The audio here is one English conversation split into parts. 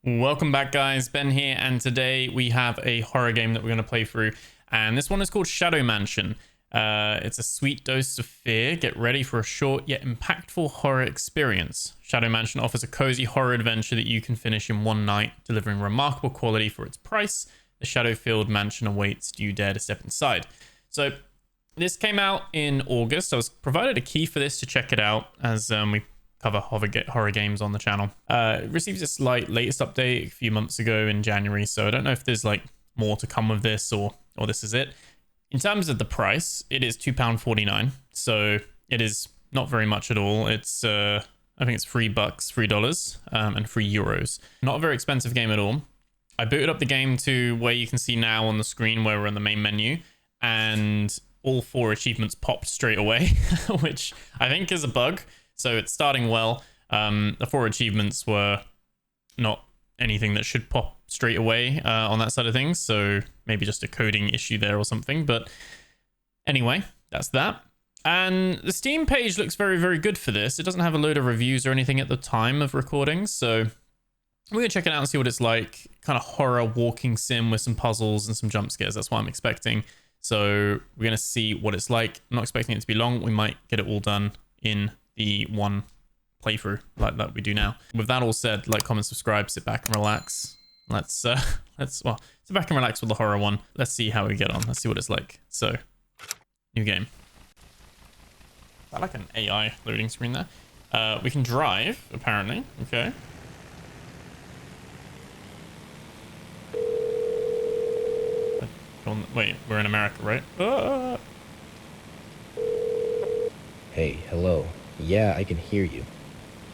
Welcome back, guys. Ben here, and today we have a horror game that we're going to play through, and this one is called Shadow Mansion. It's a sweet dose of fear. Get ready for a short yet impactful horror experience. Shadow Mansion offers a cozy horror adventure that you can finish in one night, delivering remarkable quality for its price. The shadow-filled mansion awaits. Do you dare to step inside? So this came out in August. I was provided a key for this to check it out, as we cover horror games on the channel. It received its latest update a few months ago in January, so I don't know if there's like more to come with this or this is it. In terms of the price, it is £2.49, so it is not very much at all. It's I think it's $3, and €3. Not a very expensive game at all. I booted up the game to where you can see now on the screen where we're in the main menu, and all 4 achievements popped straight away, which I think is a bug. So it's starting well. The 4 achievements were not anything that should pop straight away on that side of things. So maybe just a coding issue there or something. But anyway, that's that. And the Steam page looks very, very good for this. It doesn't have a load of reviews or anything at the time of recording. So we're going to check it out and see what it's like. Kind of horror walking sim with some puzzles and some jump scares. That's what I'm expecting. So we're going to see what it's like. I'm not expecting it to be long. We might get it all done in the one playthrough like that we do now. With that all said, like, comment, subscribe, sit back and relax. Let's sit back and relax with the horror one. Let's see how we get on. Let's see what it's like. So, new game. I like an AI loading screen there. We can drive, apparently. Okay. Wait, we're in America, right? Hey, hello. Yeah, I can hear you.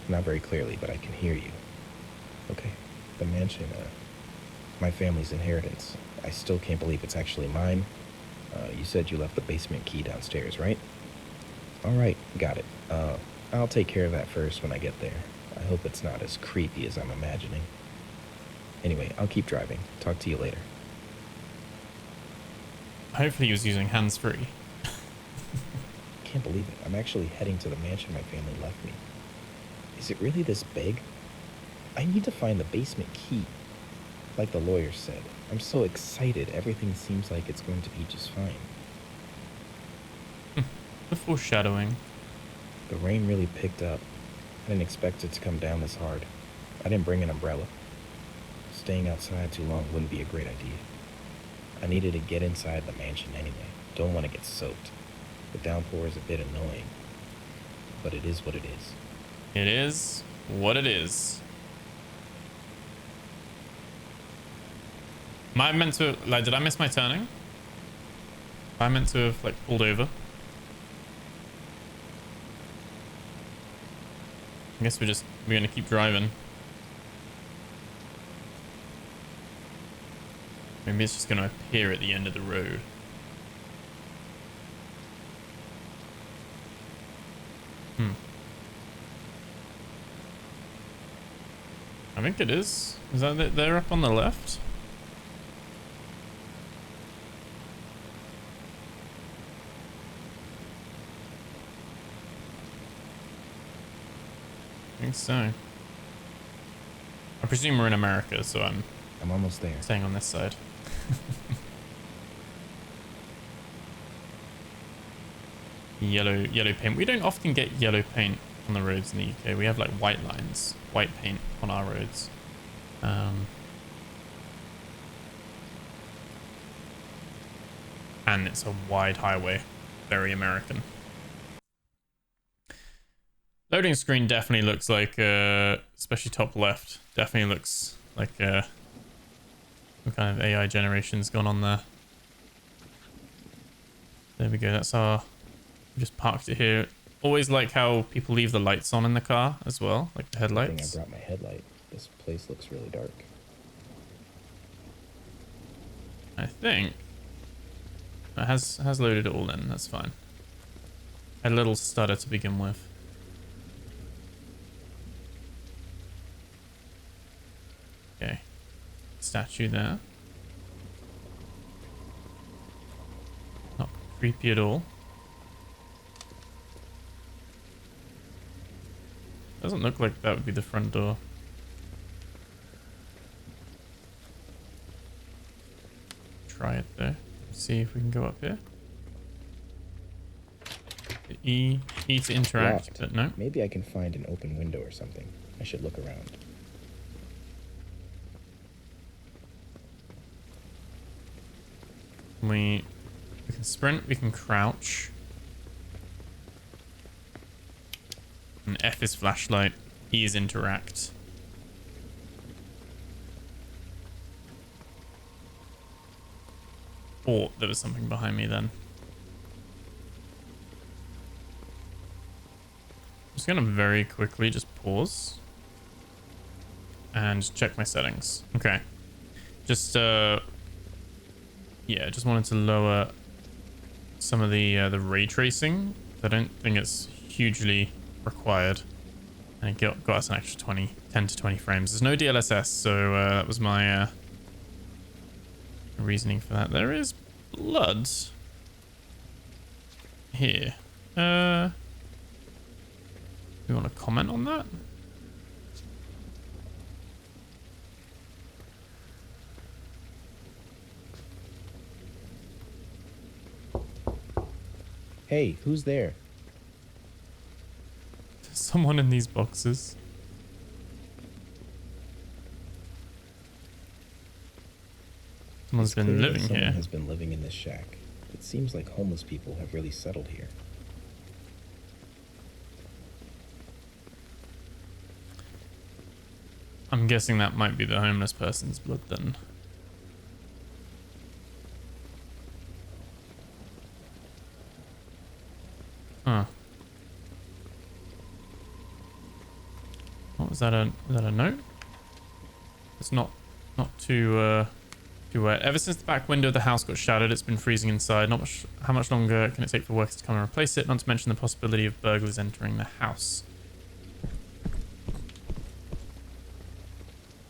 Not very clearly, but I can hear you. Okay. The mansion, my family's inheritance. I still can't believe it's actually mine. You said you left the basement key downstairs, right? All right, got it. I'll take care of that first when I get there. I hope it's not as creepy as I'm imagining. Anyway, I'll keep driving. Talk to you later. Hopefully he was using hands-free. Can't believe it. I'm actually heading to the mansion my family left me. Is it really this big? I need to find the basement key. Like the lawyer said, I'm so excited. Everything seems like it's going to be just fine. The foreshadowing. The rain really picked up. I didn't expect it to come down this hard. I didn't bring an umbrella. Staying outside too long wouldn't be a great idea. I needed to get inside the mansion anyway. Don't want to get soaked. The downpour is a bit annoying, but it is what it is. It is what it is. Am I meant to, like, did I miss my turning? Am I meant to have, like, pulled over? I guess we're gonna keep driving. Maybe it's just gonna appear at the end of the road. I think it is. Is that it there up on the left? I think so. I presume we're in America, so I'm almost there. Staying on this side. Yellow paint. We don't often get yellow paint on the roads in the UK. We have like white lines, white paint on our roads. And it's a wide highway. Very American. Loading screen definitely looks like, especially top left, definitely looks like what kind of AI generation's gone on there. There we go. That's our... We just parked it here. Always like how people leave the lights on in the car as well, like the headlights. I brought my headlight. This place looks really dark. I think it has loaded it all in. That's fine. A little stutter to begin with. Okay. Statue there. Not creepy at all. Doesn't look like that would be the front door. try it though. See if we can go up here. E to interact, Locked. but no. Maybe I can find an open window or something. I should look around. We can sprint, we can crouch. And F is flashlight, E is interact. Oh, there was something behind me then. I'm just gonna very quickly just pause and check my settings. Okay. Just yeah, just wanted to lower some of the ray tracing. I don't think it's hugely required. And it got us an extra 10 to 20 frames. There's no DLSS, so that was my reasoning for that. There is blood here. You want to comment on that? Hey, who's there? There's someone in these boxes. Someone's been living here. Someone has been living in this shack. It seems like homeless people have really settled here. I'm guessing that might be the homeless person's blood then. Huh. What was that? Was that a note? It's not too wet. Ever since the back window of the house got shattered, it's been freezing inside. How much longer can it take for workers to come and replace it? Not to mention the possibility of burglars entering the house.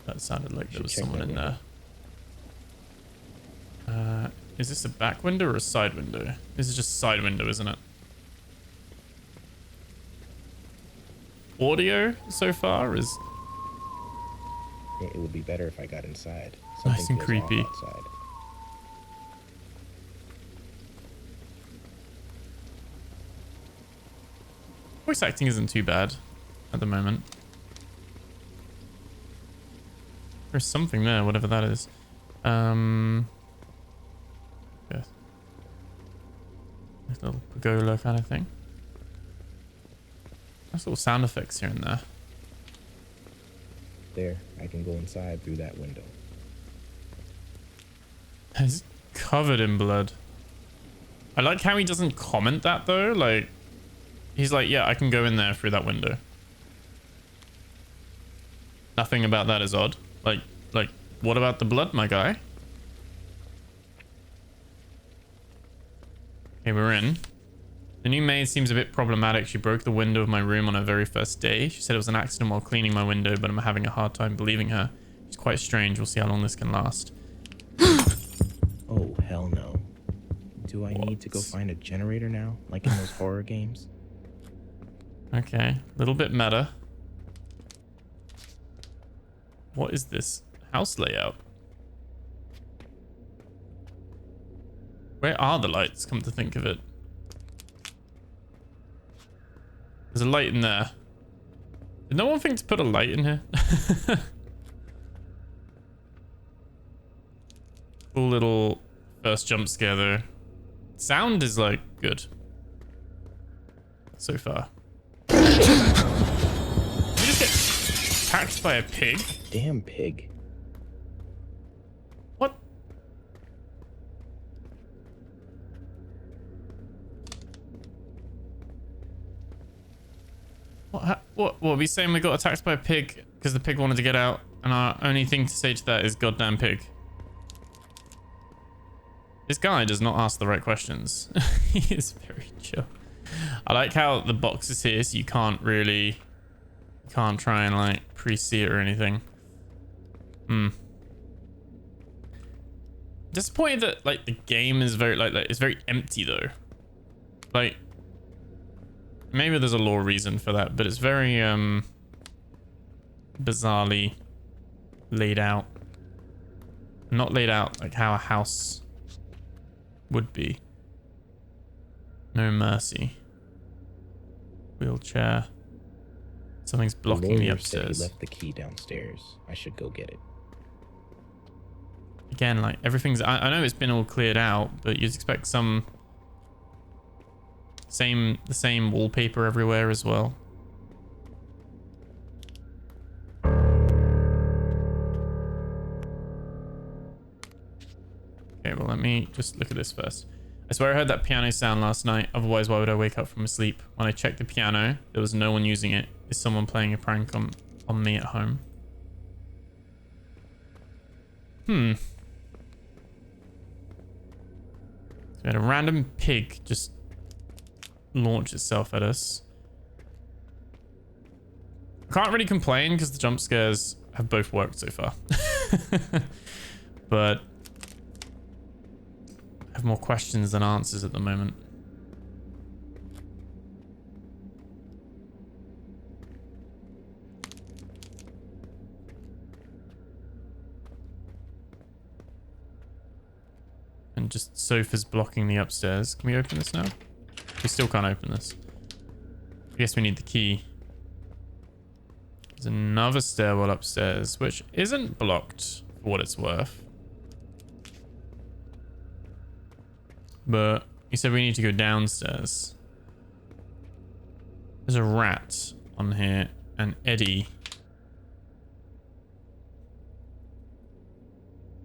That sounded like there was someone in there. Is this a back window or a side window? This is just a side window, isn't it? Audio so far is It would be better if I got inside. nice and feels creepy. off outside. Voice acting isn't too bad at the moment. There's something there, whatever that is. Yes. This little pergola kind of thing. Nice little sound effects here and there. There, I can go inside through that window. It's covered in blood. I like how he doesn't comment that though. Like, he's like, yeah, I can go in there through that window. Nothing about that is odd. Like, what about the blood, my guy? Okay, we're in. The new maid seems a bit problematic. She broke the window of my room on her very first day. She said it was an accident while cleaning my window, but I'm having a hard time believing her. It's quite strange. We'll see how long this can last. Oh, hell no. Do I need to go find a generator now? Like in those horror games? Okay, a little bit meta. What is this house layout? Where are the lights, come to think of it? There's a light in there. Did no one think to put a light in here? Cool little first jump scare though. Sound is like good. So far. Did we just get attacked by a pig? Damn pig. What? What are we saying we got attacked by a pig because the pig wanted to get out, and our only thing to say to that is goddamn pig. This guy does not ask the right questions. He is very chill. I like how the box is here, so you can't try and like pre-see it or anything. Disappointed that like the game is very like it's very empty though. Like maybe there's a lore reason for that, but it's very bizarrely laid out. Not laid out like how a house would be. No mercy. Wheelchair. Something's blocking the lawyer said upstairs. he left the key downstairs. I should go get it. Again, like everything's... I know it's been all cleared out, but you'd expect some... the same wallpaper everywhere as well. Okay, well, let me just look at this first. I swear I heard that piano sound last night. Otherwise, why would I wake up from sleep? When I checked the piano, there was no one using it. Is someone playing a prank on me at home? So we had a random pig just launch itself at us. I can't really complain because the jump scares have both worked so far. But I have more questions than answers at the moment. And just sofas blocking the upstairs. Can we open this now? We still can't open this. I guess we need the key. There's another stairwell upstairs, which isn't blocked for what it's worth. But you said we need to go downstairs. There's a rat on here, and Eddie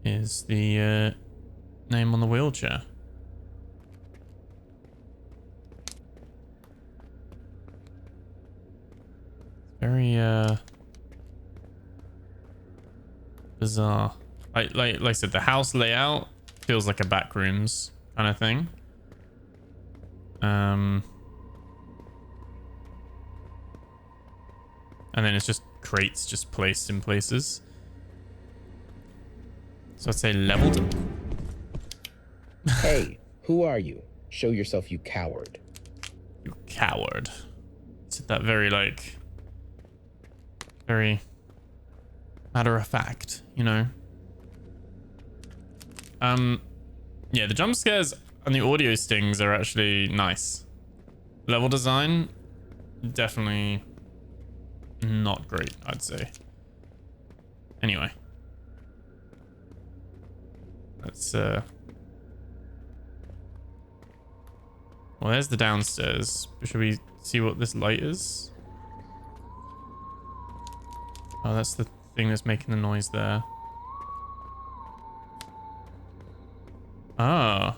is the name on the wheelchair. Very bizarre. Like I said, the house layout feels like a back rooms kind of thing. And then it's just crates just placed in places. So I'd say leveled. Hey, who are you? Show yourself, you coward. You coward. It's that very like very matter of fact, you know. Yeah, the jump scares and the audio stings are actually nice. Level design, definitely not great, I'd say. Anyway, let's well, there's the downstairs. Should we see what this light is? Oh, that's the thing that's making the noise there. Ah.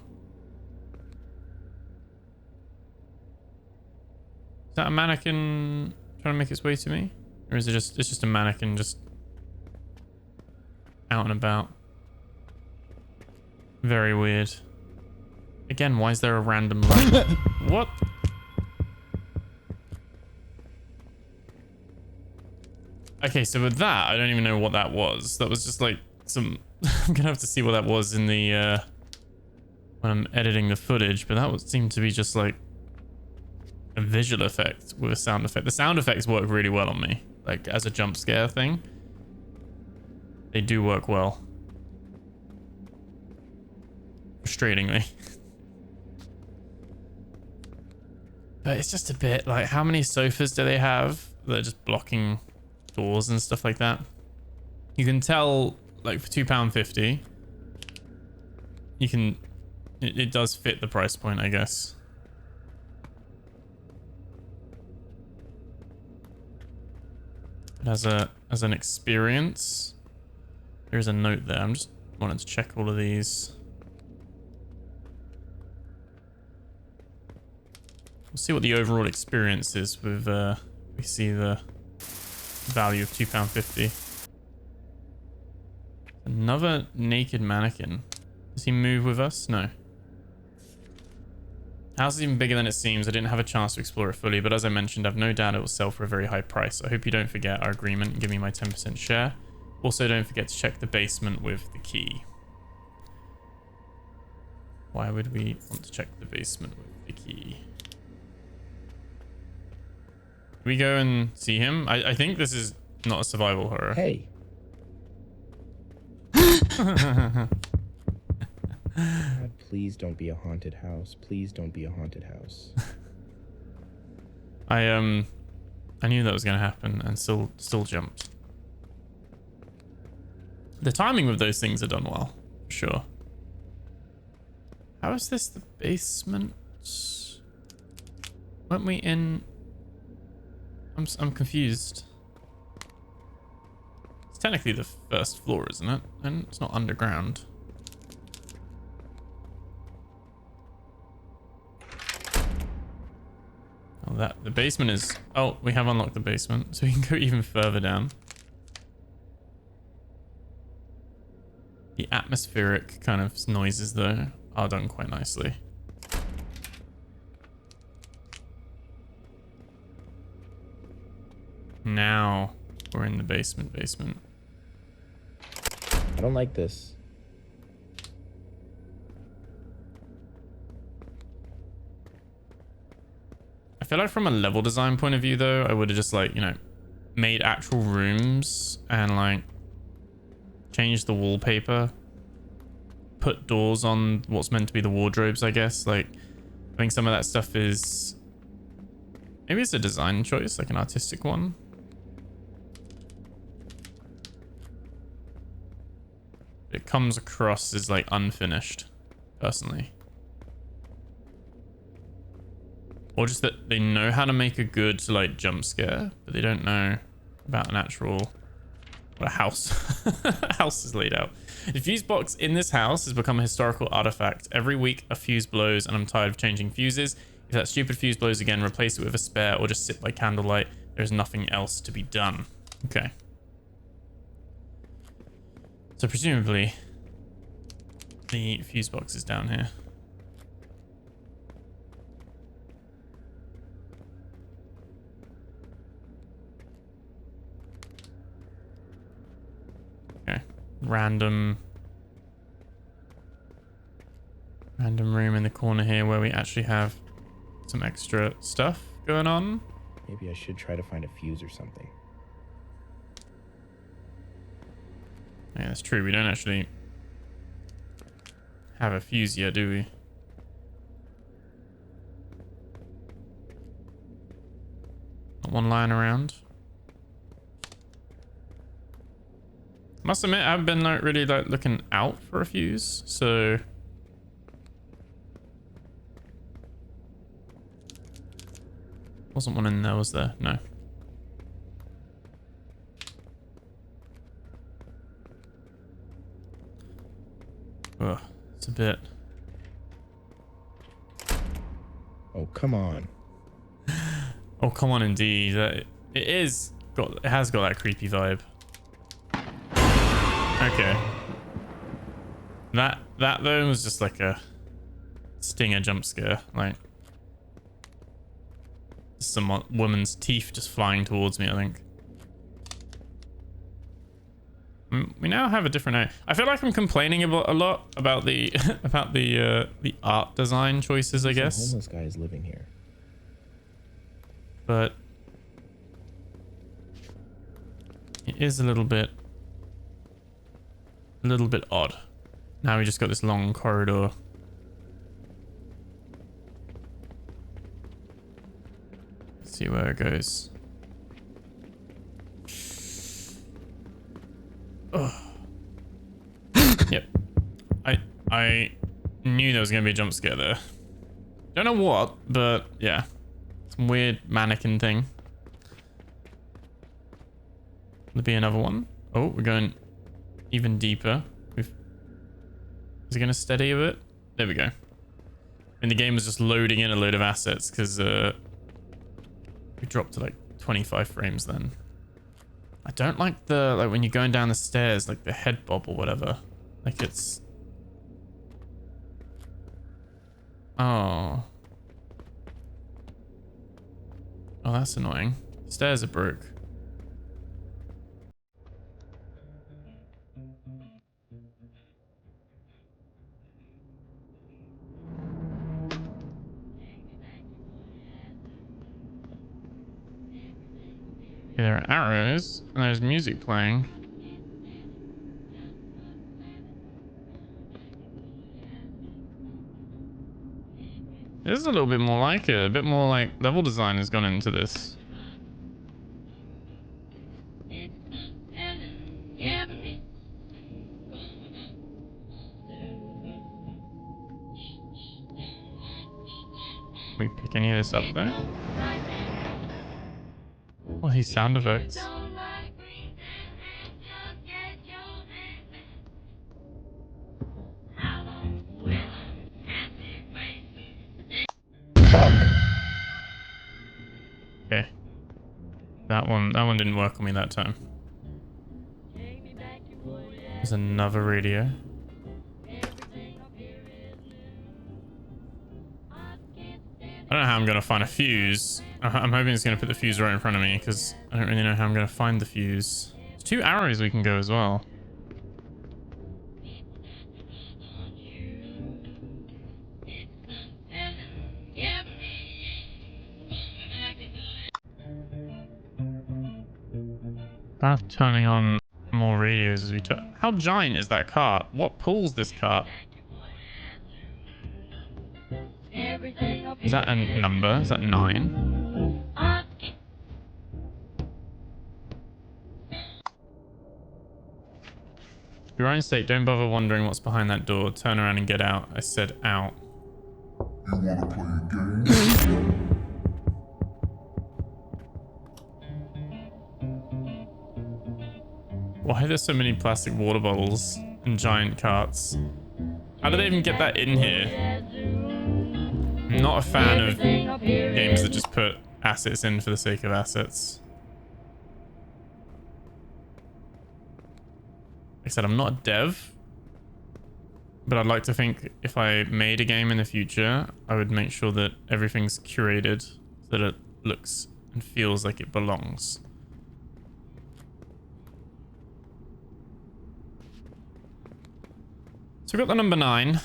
Is that a mannequin trying to make its way to me? Or is it just, it's just a mannequin just out and about? Very weird. Again, why is there a random light? What? Okay, so with that, I don't even know what that was. That was just like some... I'm gonna have to see what that was in the... when I'm editing the footage, but that would seem to be just like a visual effect with a sound effect. The sound effects work really well on me, like as a jump scare thing. They do work well. Frustratingly. But it's just a bit like, how many sofas do they have that are just blocking doors and stuff like that? You can tell, like, for £2.50, you can... It does fit the price point, I guess. But as an experience, there's a note there. I'm just wanting to check all of these. We'll see what the overall experience is with we see the value of £2.50. Another naked mannequin. Does he move with us? No. House is even bigger than it seems. I didn't have a chance to explore it fully, but as I mentioned, I've no doubt it will sell for a very high price. I hope you don't forget our agreement and give me my 10% share. Also, don't forget to check the basement with the key. Why would we want to check the basement with the key? We go and see him. I think this is not a survival horror. Hey. God, please don't be a haunted house. Please don't be a haunted house. I knew that was gonna happen and still jumped. The timing with those things are done well, for sure. How is this the basement? Weren't we in? I'm confused. It's technically the first floor, isn't it? And it's not underground. Oh, that the basement is. Oh, we have unlocked the basement, so we can go even further down. The atmospheric kind of noises, though, are done quite nicely. Now we're in the basement. I don't like this. I feel like from a level design point of view, though, I would have just, like, you know, made actual rooms and, like, changed the wallpaper. Put doors on what's meant to be the wardrobes, I guess. Like, I think some of that stuff is... Maybe it's a design choice, like an artistic one. It comes across as, like, unfinished, personally. Or just that they know how to make a good, like, jump scare, but they don't know about an actual... What a house. A house is laid out. The fuse box in this house has become a historical artifact. Every week a fuse blows and I'm tired of changing fuses. If that stupid fuse blows again, replace it with a spare or just sit by candlelight. There's nothing else to be done. Okay. So presumably the fuse box is down here. Okay. Random room in the corner here where we actually have some extra stuff going on. Maybe I should try to find a fuse or something. Yeah, that's true. We don't actually have a fuse yet, do we? Not one lying around. Must admit, I've been like really like looking out for a fuse, so wasn't one in there, was there? No. Ugh, it's a bit. Oh, come on. Oh, come on, indeed. It has got that creepy vibe. Okay. That though was just like a stinger jump scare, like some woman's teeth just flying towards me, I think. We now have a different. I feel like I'm complaining a lot about the about the art design choices, I guess. Some homeless guy is living here. But it is a little bit odd. Now we just got this long corridor. Let's see where it goes. Oh. Yep. I knew there was gonna be a jump scare there. Don't know what, but yeah. Some weird mannequin thing. There'll be another one. Oh, we're going even deeper. Is it gonna steady a bit? There we go. And the game was just loading in a load of assets because we dropped to like 25 frames then. I don't like the like when you're going down the stairs, like the head bob or whatever. Like it's oh, that's annoying. Stairs are broke. Okay, there are arrows and there's music playing. It is a little bit more like it. A bit more like level design has gone into this. We pick any of this up though? Oh, these sound effects. Okay. That one didn't work on me that time. There's another radio. I don't know how I'm gonna find a fuse. I'm hoping it's gonna put the fuse right in front of me because I don't really know how I'm gonna find the fuse. There's 2 arrows we can go as well. About turning on more radios as we turn. How giant is that cart? What pulls this cart? Is that a number? Is that 9? Your own state, don't bother wondering what's behind that door. Turn around and get out. I said out. You wanna play a game? Why are there so many plastic water bottles and giant carts? How do they even get that in here? I'm not a fan of games that just put assets in for the sake of assets. Like I said, I'm not a dev, but I'd like to think if I made a game in the future, I would make sure that everything's curated so that it looks and feels like it belongs. So we've got the number 9.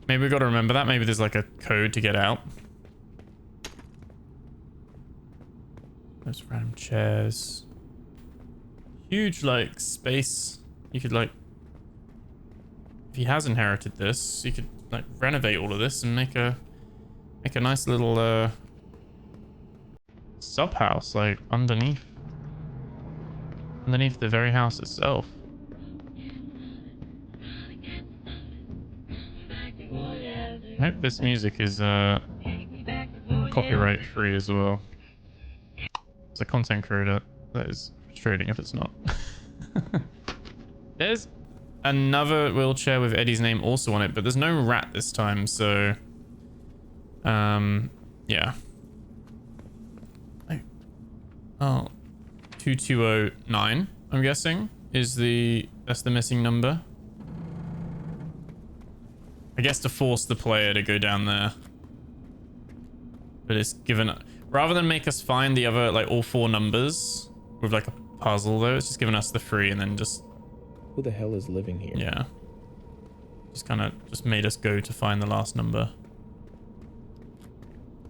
Maybe we've got to remember that. Maybe there's like a code to get out. Those random chairs. Huge like space. You could like, if he has inherited this, you could like renovate all of this and make a nice little sub house like underneath the very house itself. I hope this music is copyright free as well. As a content creator, that is frustrating if it's not. There's another wheelchair with Eddie's name also on it, but there's no rat this time, so yeah. Oh, 2209, I'm guessing, that's the missing number. I guess to force the player to go down there. But it's given, rather than make us find the other, like all 4 numbers with like a puzzle though, it's just given us the 3 and then just... Who the hell is living here? Yeah. Just made us go to find the last number.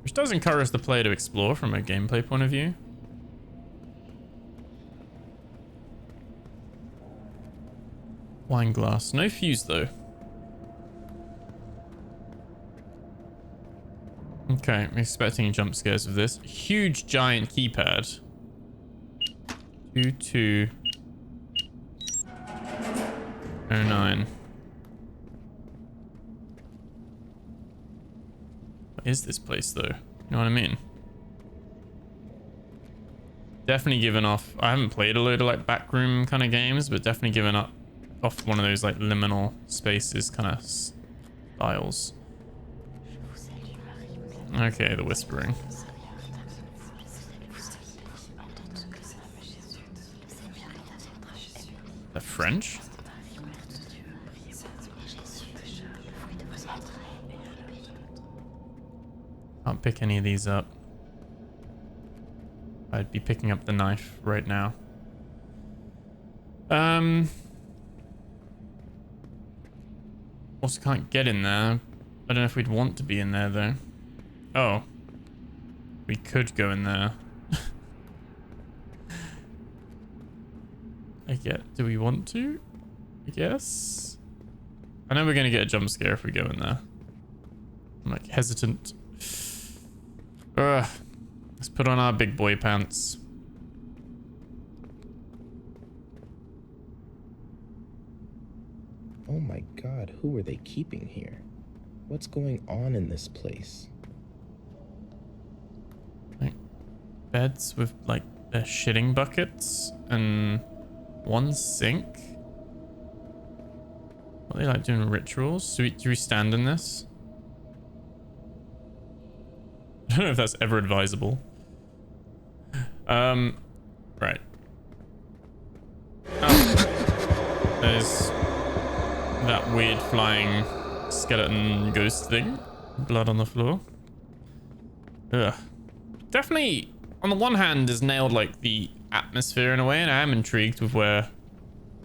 Which does encourage the player to explore from a gameplay point of view. Wine glass. No fuse though. Okay, I'm expecting jump scares of this. Huge giant keypad. 2209. What is this place though? You know what I mean? Definitely given off. I haven't played a load of like backroom kind of games, but definitely given off one of those like liminal spaces kind of styles. Okay, the whispering. The French? Can't pick any of these up. I'd be picking up the knife right now. Also can't get in there. I don't know if we'd want to be in there though. Oh. We could go in there. Do we want to? I guess. I know we're gonna get a jump scare if we go in there. I'm like hesitant. Ugh. Let's put on our big boy pants. Oh my god, who are they keeping here? What's going on in this place? Like beds with like their shitting buckets and one sink. Are they like doing rituals? Do we stand in this? I don't know if that's ever advisable. Right. Oh. There's that weird flying skeleton ghost thing. Blood on the floor. Ugh. Definitely, on the one hand, has nailed like the atmosphere in a way, and I am intrigued with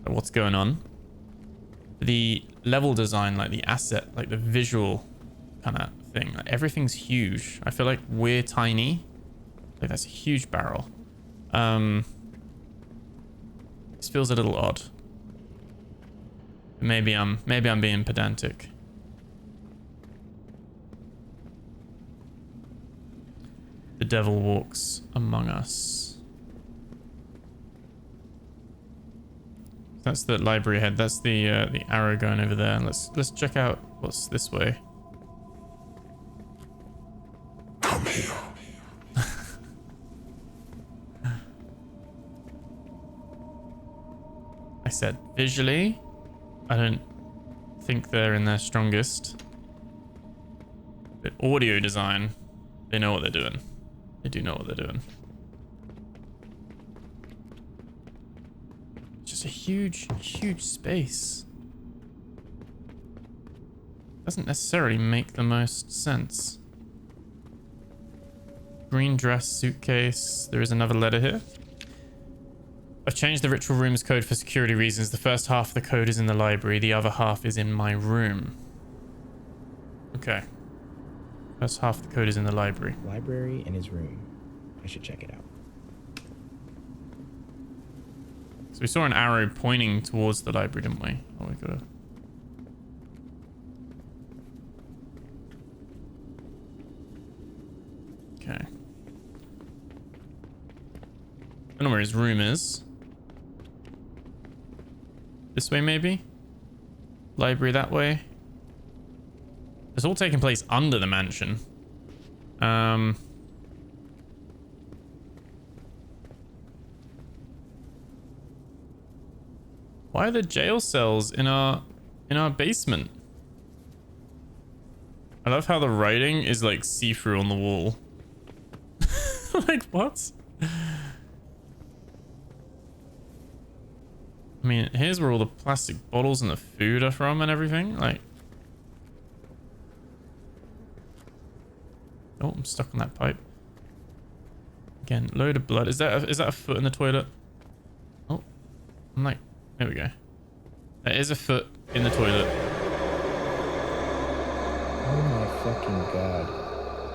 what's going on. The level design, like the asset, like the visual kind of thing, like everything's huge. I feel like we're tiny. Like that's a huge barrel. This feels a little odd. Maybe I'm being pedantic. The devil walks among us. That's the library head. That's the arrow going over there. Let's check out what's this way. Come here. I said visually, I don't think they're in their strongest. But audio design, they know what they're doing. They do know what they're doing. Just a huge, huge space. Doesn't necessarily make the most sense. Green dress, suitcase. There is another letter here. I've changed the ritual room's code for security reasons. The first half of the code is in the library. The other half is in my room. Okay. First half of the code is in the library. Library in his room. I should check it out. So we saw an arrow pointing towards the library, didn't we? Oh, we gotta... Okay. I don't know where his room is. This way, maybe? Library that way? It's all taking place under the mansion. Why are there jail cells in our basement? I love how the writing is like see-through on the wall. Like what? I mean, here's where all the plastic bottles and the food are from and everything. Like, oh, I'm stuck on that pipe. Again, load of blood. Is that a foot in the toilet? Oh, I'm like, there we go. There is a foot in the toilet. Oh my fucking god.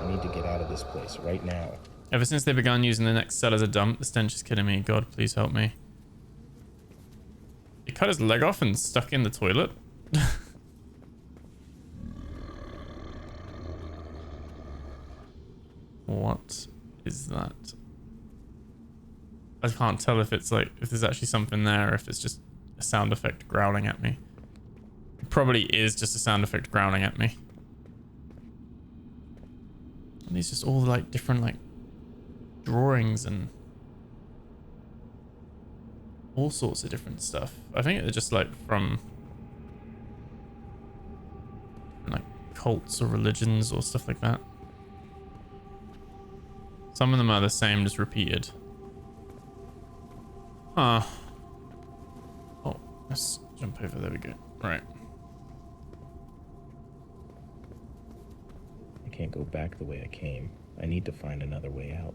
I need to get out of this place right now. Ever since they began using the next cell as a dump, the stench is killing me. God, please help me. He cut his leg off and stuck in the toilet. What is that? I can't tell if it's like, if there's actually something there or if it's just a sound effect growling at me. It probably is just a sound effect growling at me. And these just all like different like drawings and all sorts of different stuff. I think they're just like from like cults or religions or stuff like that. Some of them are the same, just repeated. Huh. Oh, let's jump over. There we go. Right. I can't go back the way I came. I need to find another way out.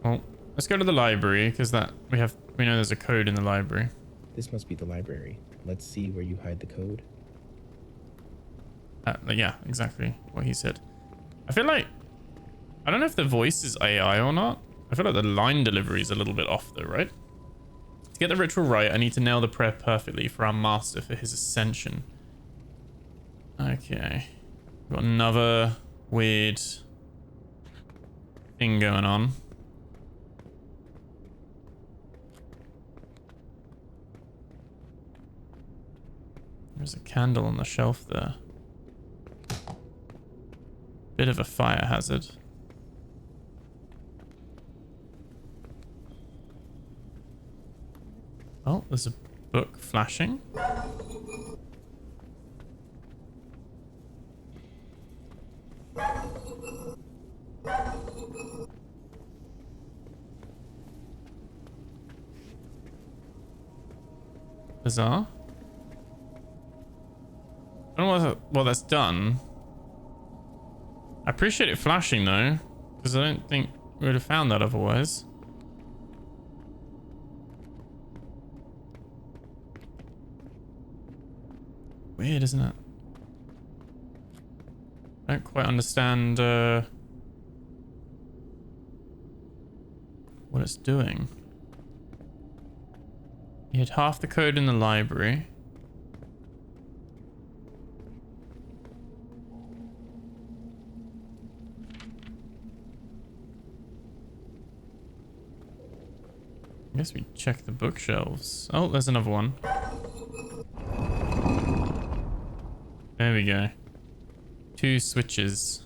Well, let's go to the library because we know there's a code in the library. This must be the library. Let's see where you hide the code. Yeah, exactly what he said. I feel like, I don't know if the voice is AI or not. I feel like the line delivery is a little bit off though, right? To get the ritual right, I need to nail the prayer perfectly for our master for his ascension. Okay. Got another weird thing going on. There's a candle on the shelf there. Bit of a fire hazard. Oh, there's a book flashing. Bizarre. I don't know what that's done. I appreciate it flashing though, because I don't think we would have found that otherwise. Weird, isn't it? I don't quite understand what it's doing. You had half the code in the library. I guess we check the bookshelves. Oh, there's another one. There we go. 2 switches.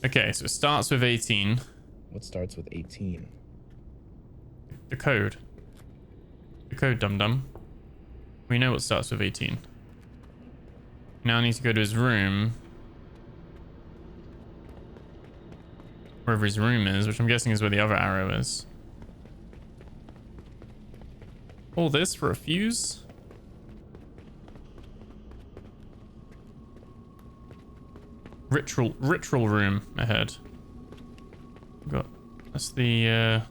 Okay, so it starts with 18. What starts with 18? The code. The code, dum-dum. We know what starts with 18. Now I need to go to his room. Wherever his room is, which I'm guessing is where the other arrow is. All this for a fuse? Ritual room ahead. Got that's the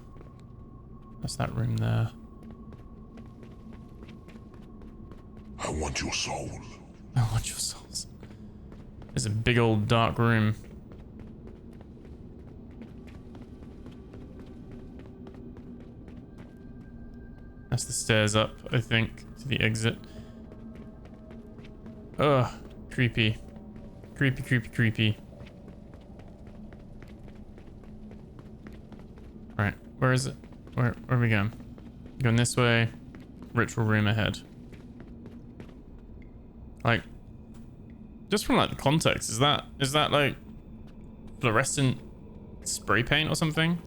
that's that room there. I want your soul. I want your souls. There's a big old dark room. That's the stairs up, I think, to the exit. Ugh, creepy. Creepy, creepy, creepy. Alright, where is it? Where are we going? Going this way. Ritual room ahead. Like, just from like the context, is that like fluorescent spray paint or something?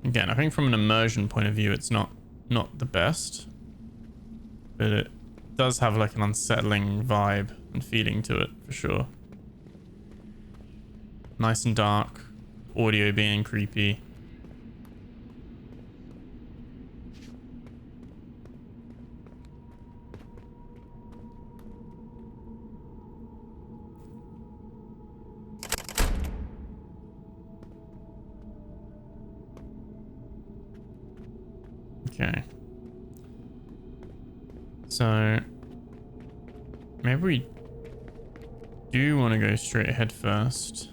Again, I think from an immersion point of view, it's not the best, but it does have like an unsettling vibe and feeling to it for sure. Nice and dark, audio being creepy. Okay. So maybe we do want to go straight ahead first.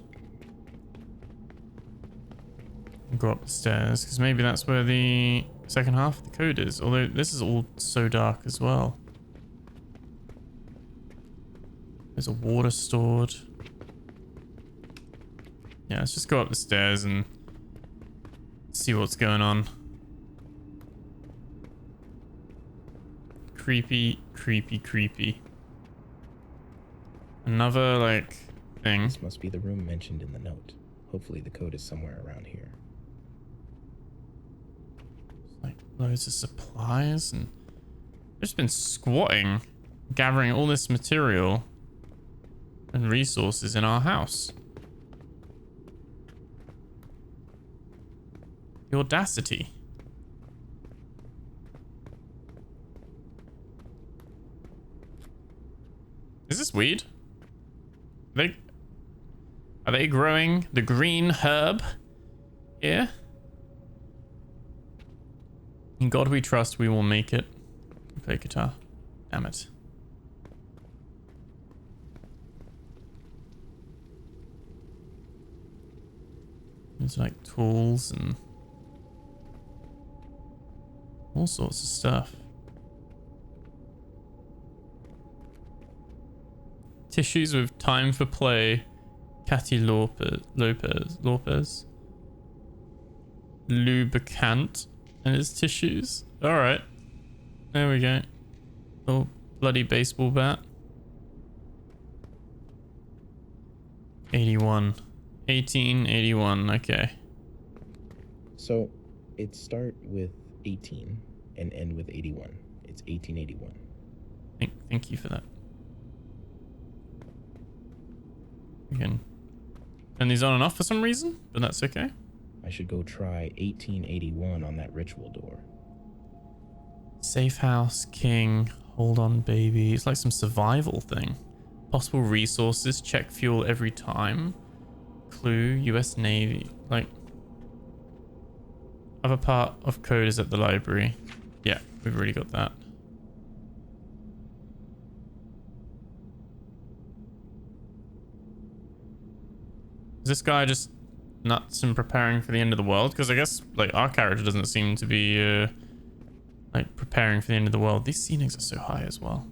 And go up the stairs, because maybe that's where the second half of the code is. Although this is all so dark as well. There's a water stored. Yeah, let's just go up the stairs and see what's going on. Creepy, creepy, creepy. Another, like, thing. This must be the room mentioned in the note. Hopefully the code is somewhere around here. Like, loads of supplies, and I've just been squatting, gathering all this material and resources in our house. The audacity. Is this weed? Are they growing the green herb here? In God we trust, we will make it. Play guitar. Damn it. It's like tools and all sorts of stuff. Tissues with time for play. Catty Lopez. Lubricant and his tissues. Alright. There we go. Oh, bloody baseball bat. 81. 1881. Okay. So, it start with 18 and end with 81. It's 1881. Thank you for that. Again. And these on and off for some reason, but that's okay. I should go try 1881 on that ritual door. Safe house, king, hold on baby. It's like some survival thing. Possible resources, check fuel every time. Clue, US Navy. Like, other part of code is at the library. Yeah, we've already got that. Is this guy just nuts and preparing for the end of the world? Because I guess like our character doesn't seem to be like preparing for the end of the world. These ceilings are so high as well.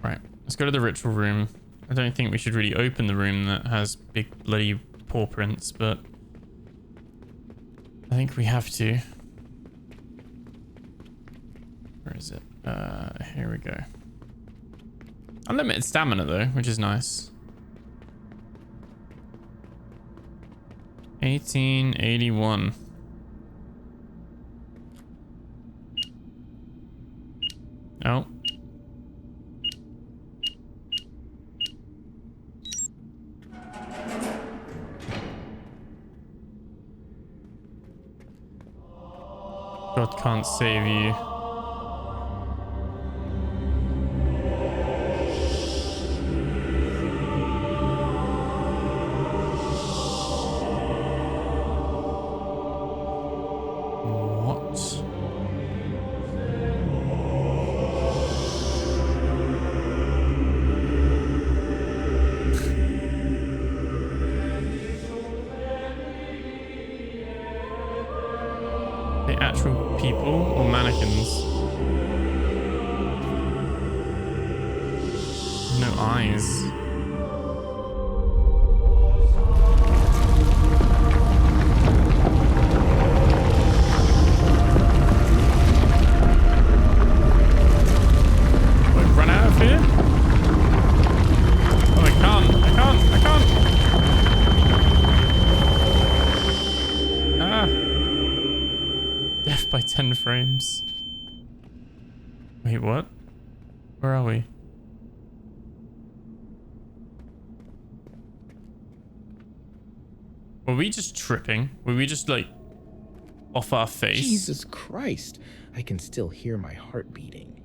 Right, let's go to the ritual room. I don't think we should really open the room that has big bloody paw prints, but I think we have to. Where is it? Here we go. Unlimited stamina though, which is nice. 1881. Oh. God can't save you. Actual people or mannequins? No eyes. Like, run out of here? Oh, I can't. Ah. Death by 10 frames. Wait, what? Where are we? Were we just tripping? Were we just like off our face? Jesus Christ, I can still hear my heart beating.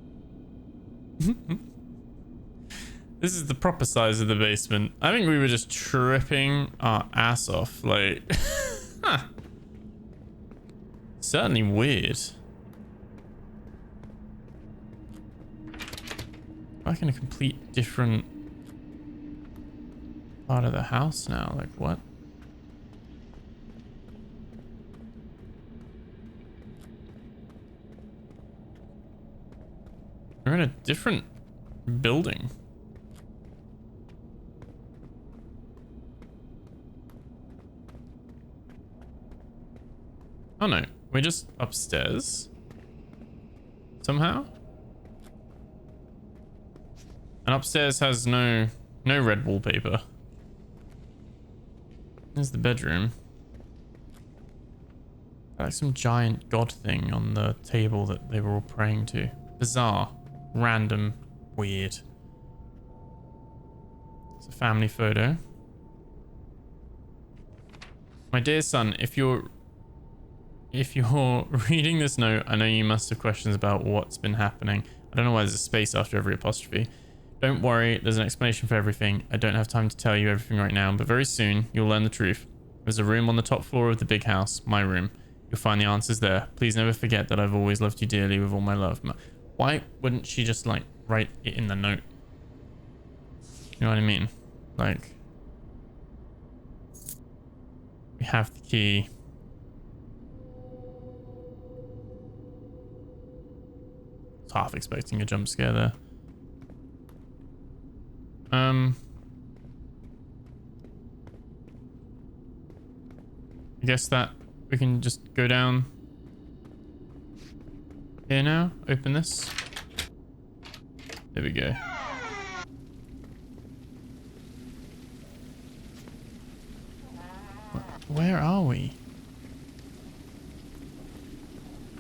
This is the proper size of the basement. I think we were just tripping our ass off. Like, huh. Certainly weird. Like in a complete different part of the house now. Like what? We're in a different building. Oh no. We're just upstairs somehow, and upstairs has no red wallpaper. There's the bedroom. Like some giant god thing on the table that they were all praying to. Bizarre, random, weird. It's a family photo. My dear son, if you're reading this note, I know you must have questions about what's been happening. I don't know why there's a space after every apostrophe. Don't worry, there's an explanation for everything. I don't have time to tell you everything right now, but very soon you'll learn the truth. There's a room on the top floor of the big house, my room. You'll find the answers there. Please never forget that I've always loved you dearly with all my love. Why wouldn't she just like write it in the note? You know what I mean? Like, We have the key. I was half expecting a jump scare there. I guess that we can just go down here now. Open this. There we go. Where are we?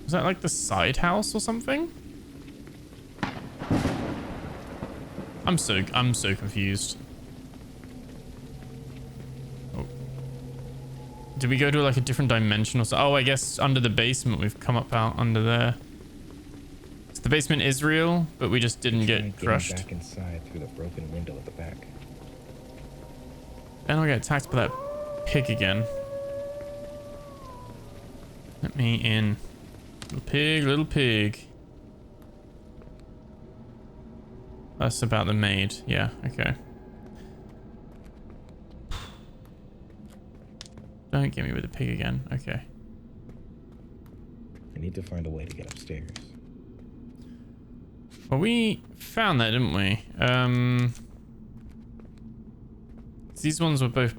Is that like the side house or something? I'm so confused. Oh. Did we go to like a different dimension or so? Oh, I guess under the basement we've come up out under there. So the basement is real, but we just didn't get crushed. Back inside through the broken window at the back. Then I'll get attacked by that pig again. Let me in. Little pig, little pig. That's about the maid. Yeah, okay. Don't get me with the pig again. Okay. I need to find a way to get upstairs. Well, we found that, didn't we? These ones were both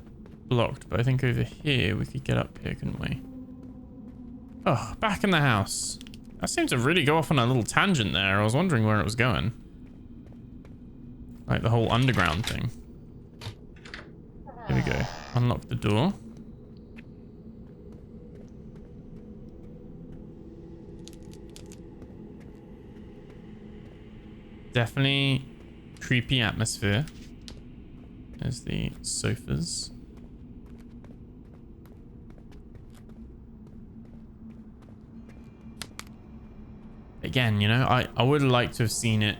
blocked, but I think over here we could get up here, couldn't we? Oh, back in the house. That seemed to really go off on a little tangent there. I was wondering where it was going. Like the whole underground thing. Here we go. Unlock the door. Definitely creepy atmosphere. There's the sofas. Again, you know, I would like to have seen it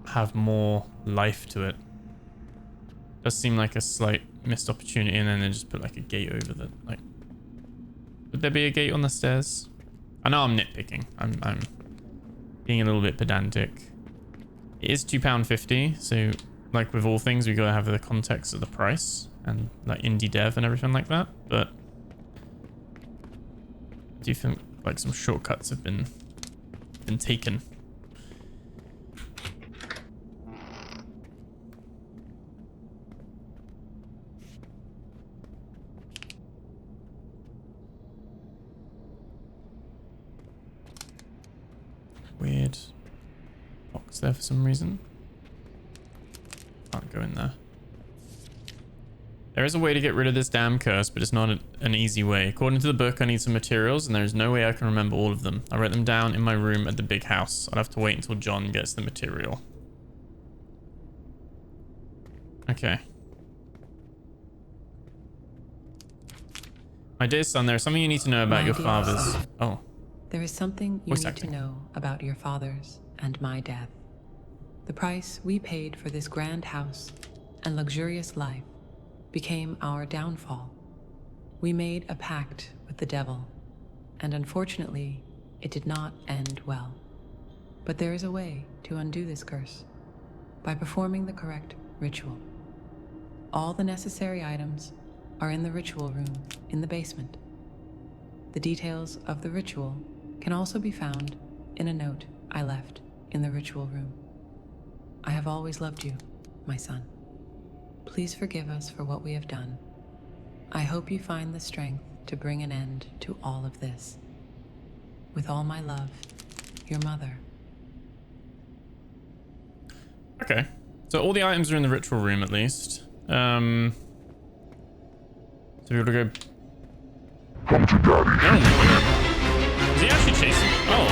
have more life to it. Does seem like a slight missed opportunity, and then they just put like a gate over the like. Would there be a gate on the stairs? I know I'm nitpicking. I'm being a little bit pedantic. It is £2.50, so like with all things, we gotta have the context of the price and like indie dev and everything like that. But do you think like some shortcuts have been taken? Weird box there for some reason. Can't go in there. There is a way to get rid of this damn curse, but it's not an easy way. According to the book, I need some materials, and there is no way I can remember all of them. I wrote them down in my room at the big house. I'll have to wait until John gets the material. Okay. My dear son, there is something you need to know about your father's... Oh. There is something you need to know about your father's and my death. The price we paid for this grand house and luxurious life became our downfall. We made a pact with the devil, and unfortunately, it did not end well. But there is a way to undo this curse by performing the correct ritual. All the necessary items are in the ritual room in the basement. The details of the ritual can also be found in a note I left in the ritual room. I have always loved you, my son. Please forgive us for what we have done. I hope you find the strength to bring an end to all of this. With all my love, your mother. Okay. So all the items are in the ritual room at least. So we gotta go... Come to daddy. Oh, is he actually chasing? Oh.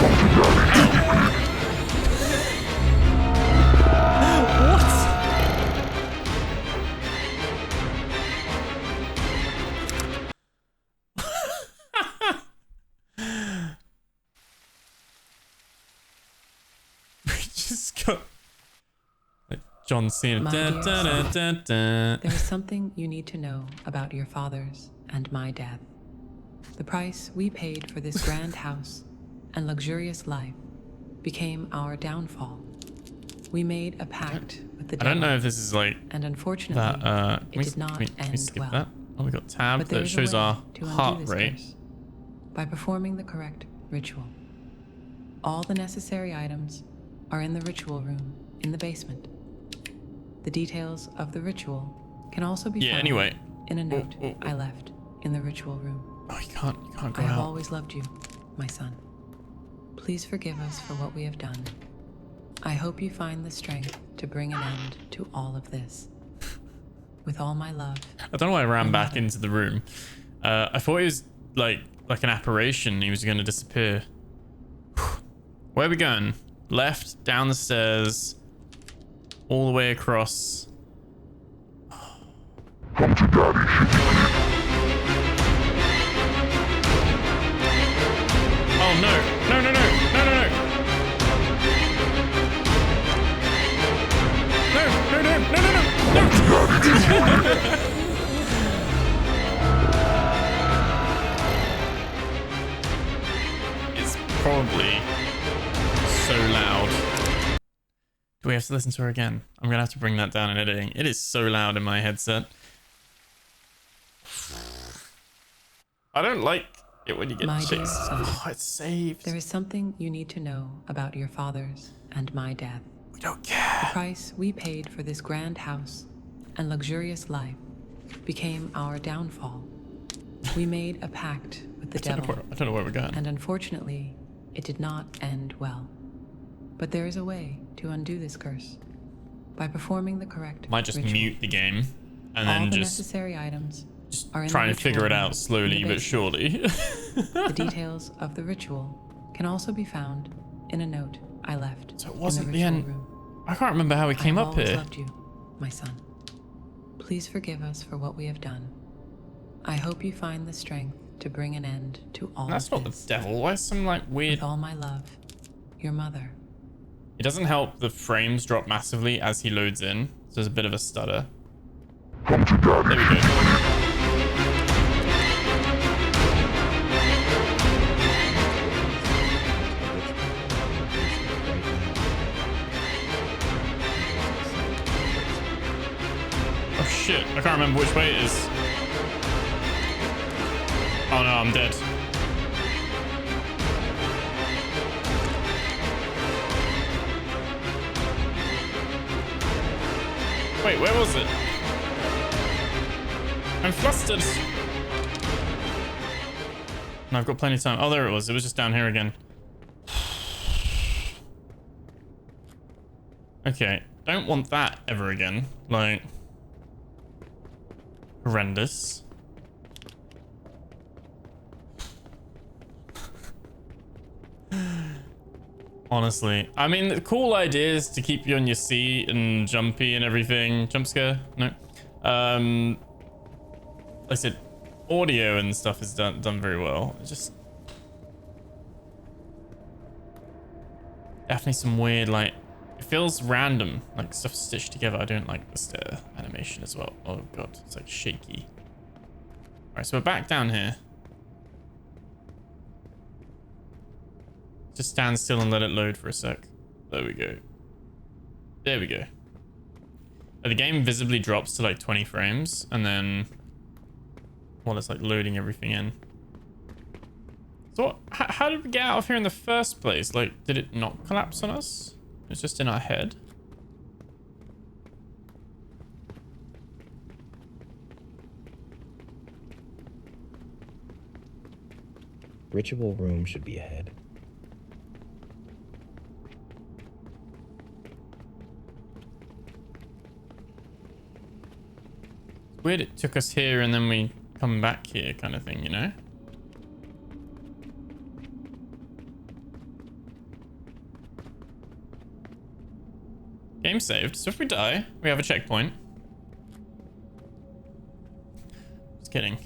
What? We just got like John Cena. My dear son, There is something you need to know about your father's and my death. The price we paid for this grand house and luxurious life became our downfall. We made a pact with the devil. I don't know if this is like and unfortunately, that. it did not end we skip well. that? Oh, we got tab But there that is a shows way our to undo heart this rate. curse by performing the correct ritual. All the necessary items are in the ritual room in the basement. The details of the ritual can also be found Anyway. in a note I left in the ritual room. Oh, you can't go I have out. always loved you, my son. Please forgive us for what we have done. I hope you find the strength to bring an end to all of this. With all my love. I don't know why I ran Your back mother. into the room. I thought it was like an apparition. He was going to disappear. Where are we going? Left, down the stairs, all the way across. Come to daddy. Oh no! No! No! No! No! No! No! No! No! No! No! No! It's probably so loud. Do we have to listen to her again? I'm gonna have to bring that down in editing. It is so loud in my headset. I don't like it when you get My dear chased. son, Oh, it's saved. there is something you need to know about your father's and my death. We don't The care. price we paid for this grand house and luxurious life became our downfall. We made a pact with the I devil, don't know where we're going. and unfortunately, it did not end well. But there is a way to undo this curse by performing the correct Might just ritual. mute the game and All then the just necessary items are in try the and figure it ritual out room slowly in the but basement. surely. The details of the ritual can also be found in a note I left So it in wasn't the the ritual end. room. I can't remember how we came I have up always here. loved you, my son. Please forgive us for what we have done. I hope you find the strength to bring an end to all That's of not this. the devil. Why is some like weird... With all my love, your mother. It doesn't help the frames drop massively as he loads in. So there's a bit of a stutter. Come to daddy. There we go. Oh shit, I can't remember which way it is. Oh no, I'm dead. Wait, where was it? I'm flustered. And I've got plenty of time. Oh, there it was. It was just down here again. Okay, don't want that ever again. Like, horrendous. Honestly, I mean, the cool idea is to keep you on your seat and jumpy and everything. Jump scare? No. Like I said, audio and stuff is done very well. It's just definitely some weird, like, it feels random, like stuff stitched together. I don't like the stair animation as well. Oh god, it's like shaky. All right, so we're back down here. Just stand still and let it load for a sec. There we go. There we go. The game visibly drops to like 20 frames and then while it's like loading everything in. So what, how did we get out of here in the first place? Like, did it not collapse on us? It was just in our head. Ritual room should be ahead. Weird it took us here and then we come back here kind of thing, you know? Game saved. So if we die, we have a checkpoint. Just kidding.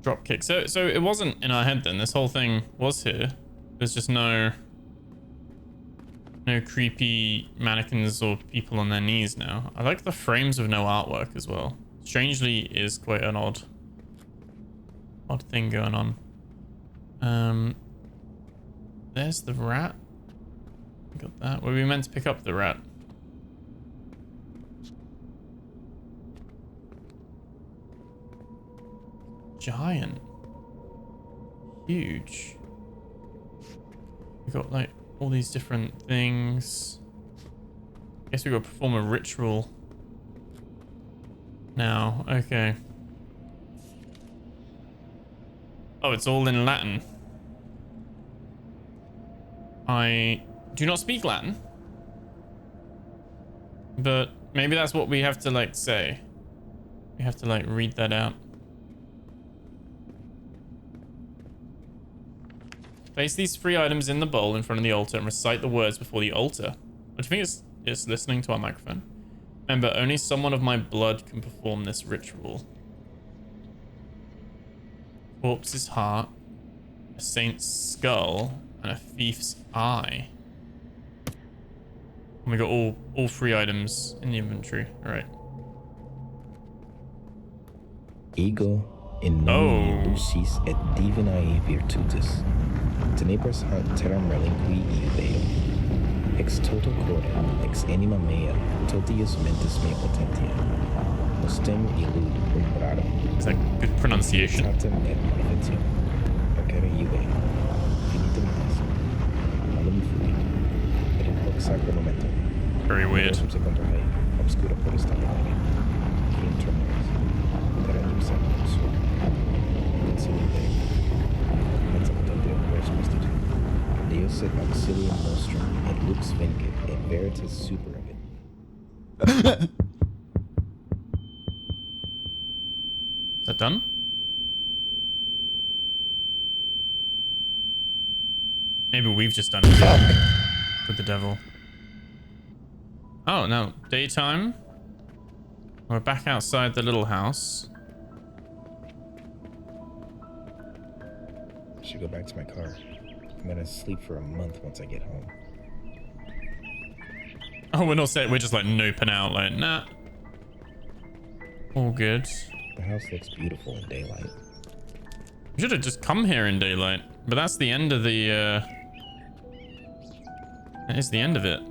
Drop kick. So it wasn't in our head then. This whole thing was here. There's just no creepy mannequins or people on their knees now. I like the frames with no artwork as well. Strangely is quite an odd thing going on. There's the rat. Got that. Were we meant to pick up the rat? giant. Huge. We got like all these different things. Guess we got to perform a ritual now. Okay. Oh, it's all in Latin. I do not speak Latin. But maybe that's what we have to like say. We have to like read that out. Place these 3 items in the bowl in front of the altar and recite the words before the altar. What do you think is listening to our microphone? Remember, only someone of my blood can perform this ritual. Corpse's heart, a saint's skull, and a thief's eye. And we got all 3 items in the inventory. All right. Ego in nomine lucis et divinae virtutis. Tenebras terram relinqui ideo. Ex toto cordem, ex anima mea, totius mentis mea potentia. Nostem illud umbrarum. Is that good pronunciation? Tatem et manifestium. Percere ive. Finitum est. Malum fui. Et in hoc sacro momento. Very weird. Secondo me, obscura podestate lege. Quim tremores. Terra ipsa sum. Consilia Dei. Mensa potentiam res constitu. Deus et auxilium nostrum, et lux vincit, et veritas superavit. Is that done? Maybe we've just done it with the devil. Oh, no. Daytime. We're back outside the little house. I should go back to my car. I'm gonna sleep for a month once I get home. Oh, we're not set. We're just like noping out. Like, nah. All good. The house looks beautiful in daylight. We should have just come here in daylight. But that's the end of the, That is the end of it.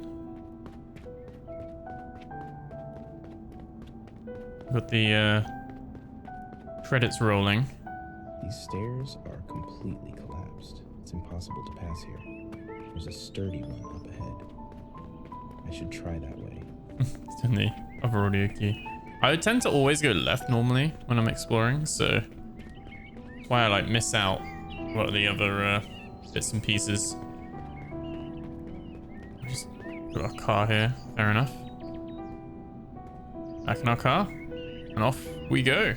Got the, credits rolling. These stairs are completely collapsed. It's impossible to pass here. There's a sturdy one up ahead. I should try that way. It's in the other audio key. I tend to always go left normally when I'm exploring, so that's why I like miss out a lot of the other bits and pieces. Just got our car here, fair enough. Back in our car, and off we go.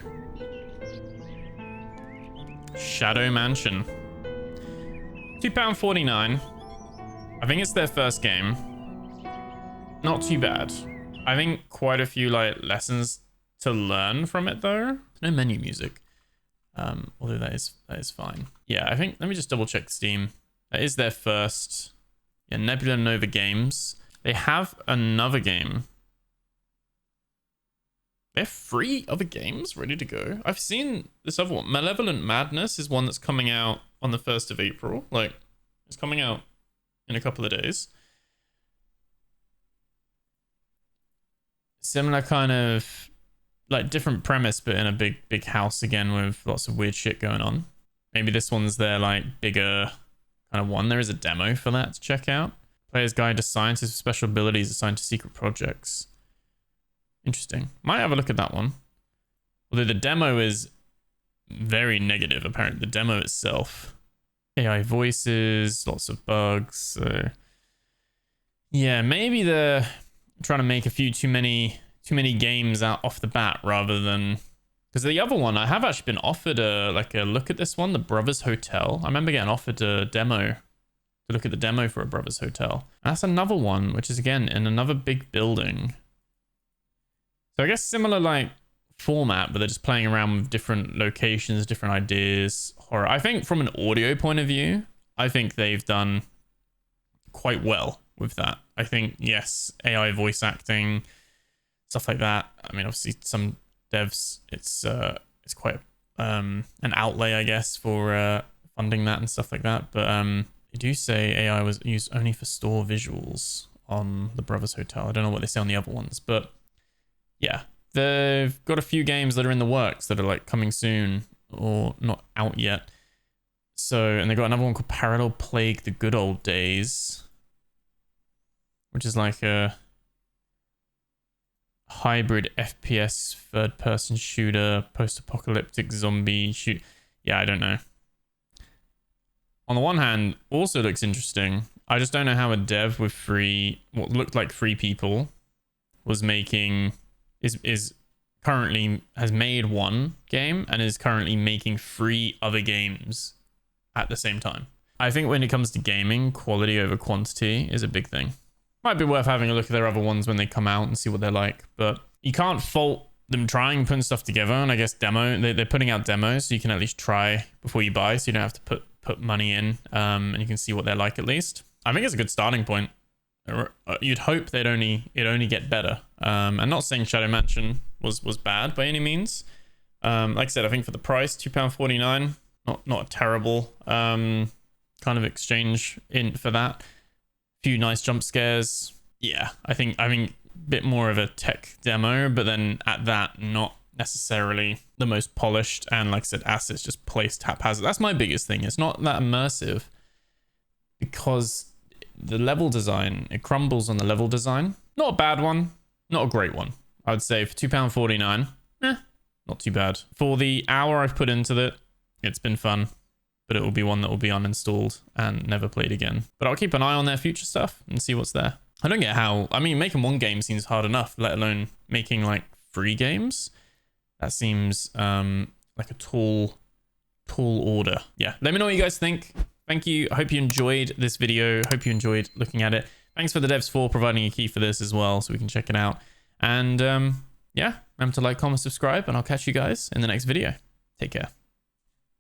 Shadow Mansion. £2.49. I think it's their first game. Not too bad. I think quite a few like lessons to learn from it though. No menu music. Although that is fine. Yeah, I think let me just double check Steam. That is their first. Yeah, Nebula Nova Games. They have another game. They have 3 other games ready to go. I've seen this other one. Malevolent Madness is one that's coming out on the 1st of April. Like, it's coming out in a couple of days. Similar kind of, like, different premise, but in a big house again with lots of weird shit going on. Maybe this one's their, like, bigger kind of one. There is a demo for that to check out. Player's Guide to Scientists with Special Abilities assigned to secret projects. Interesting. Might have a look at that one. Although the demo is very negative, apparently. The demo itself. AI voices, lots of bugs. So yeah, maybe they're trying to make a few too many games out off the bat rather than... Because the other one, I have actually been offered a look at this one, the Brothers Hotel. I remember getting offered a demo, to look at the demo for a Brothers Hotel. And that's another one, which is again in another big building. So I guess similar like format, but they're just playing around with different locations, different ideas, horror. I think from an audio point of view, I think they've done quite well with that. I think, yes, AI voice acting, stuff like that. I mean, obviously some devs, it's quite an outlay, I guess, for funding that and stuff like that. But they do say AI was used only for store visuals on the Brothers Hotel. I don't know what they say on the other ones, but yeah, they've got a few games that are in the works that are like coming soon or not out yet. So, and they got another one called Parallel Plague: The Good Old Days, which is like a hybrid FPS third-person shooter, post-apocalyptic zombie shoot. Yeah, I don't know. On the one hand, also looks interesting. I just don't know how a dev with what looked like 3 people was making, is currently has made one game and is currently making 3 other games at the same time. I think when it comes to gaming, quality over quantity is a big thing. Might be worth having a look at their other ones when they come out and see what they're like, but you can't fault them trying, putting stuff together. And I guess they're putting out demos, so you can at least try before you buy, so you don't have to put money in, and you can see what they're like at least. I think it's a good starting point. You'd hope it'd only get better. I'm not saying Shadow Mansion was bad by any means. Like I said, I think for the price, £2.49, not a terrible kind of exchange in for that. Few nice jump scares. Yeah, I think a bit more of a tech demo, but then at that, not necessarily the most polished, and like I said, assets just placed haphazard. That's my biggest thing. It's not that immersive because the level design, it crumbles on the level design. Not a bad one, not a great one. I would say for £2.49, not too bad. For the hour I've put into it, it's been fun. But it will be one that will be uninstalled and never played again. But I'll keep an eye on their future stuff and see what's there. I don't get how, I mean, making one game seems hard enough, let alone making like 3 games. That seems like a tall order. Yeah, let me know what you guys think. Thank you. I hope you enjoyed this video. Hope you enjoyed looking at it. Thanks for the devs for providing a key for this as well, so we can check it out. And yeah, remember to like, comment, subscribe, and I'll catch you guys in the next video. Take care.